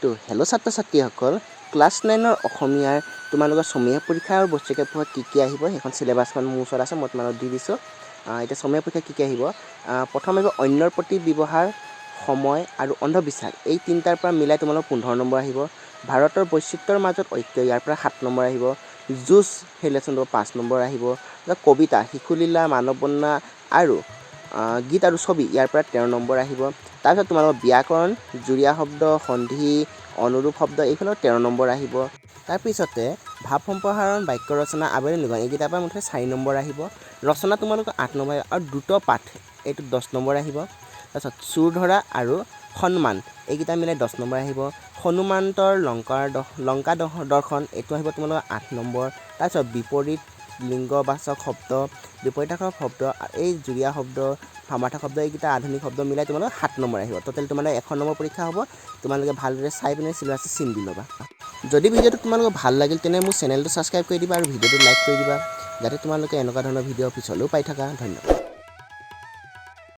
তো হেল্ল' ছাত্ৰ-ছাত্ৰীসকল ক্লাছ 9ৰ অসমীয়াৰ তোমালোকৰ সমীয়া পৰীক্ষা আৰু বছৰেকীয়া পৰীক্ষা কি আহিব সেইখন সিলেবাসখন মোৰ ওচৰত আছে মই তোমালোকক দি দিছোঁ এতিয়া সমীয়া পৰীক্ষা কি আহিব প্ৰথম আহিব অন্যৰ প্ৰতি ব্যৱহাৰ সময় আৰু অন্ধবিশ্বাস এই তিনিটাৰ পৰা মিলাই তোমালোকৰ 15 নম্বৰ আহিব ভাৰতৰ বৈচিত্ৰৰ মাজত ঐক্য ইয়াৰ পৰা 7 নম্বৰ আহিব যুঁজ সেই লেচনটো 5 নম্বৰ আহিব কবিতা শিশুলীলা মানৱবন্ধনা আৰু গীত আৰু ছবি ইয়াৰ পৰা 13 নম্বৰ আহিব তাৰপিছত তোমালোকৰ ব্যাকৰণ জুৰীয়া শব্দ সন্ধি অনুৰূপ শব্দ এইফালৰ 13 নম্বৰ আহিব তাৰপিছতে ভাৱ সম্প্ৰসাৰণ বাক্য ৰচনা আবেদন লিখন এইকেইটাৰ পৰা মুঠতে 4 নম্বৰ আহিব ৰচনা তোমালোকৰ 8 নম্বৰ আৰু দ্ৰুত পাঠ এইটো 10 নম্বৰ আহিব তাৰপিছত চুৰ ধৰা আৰু সন্মান এইকেইটা মিলাই 10 নম্বৰ আহিব হনুমান্তৰ লংকা দৰ্শন এইটো আহিব তোমালোকৰ 8 নম্বৰ তাৰপিছত বিপৰীত লিংগবাচক শব্দ বিপৰীতাৰ্থক শব্দ এই জুৰীয়া শব্দ সমাৰ্থক শব্দ এইকেইটা আধুনিক শব্দ মিলাই তোমালোকৰ 7 নম্বৰ আহিব টোটেল তোমালোকৰ 1 নম্বৰ পৰীক্ষা হ'ব তোমালোকে ভালদৰে চাই পিনে সিলেবাসটো চিন দি ল'বা যদি ভিডিঅ'টো তোমালোকৰ ভাল লাগিল তেনে মোৰ চেনেলটো ছাবস্ক্ৰাইব কৰি দিবা আৰু ভিডিঅ'টো লাইক কৰি দিবা যাতে তোমালোকে এনেকুৱা ধৰণৰ ভিডিঅ' পিছলৈও পাই থাকা ধন্যবাদ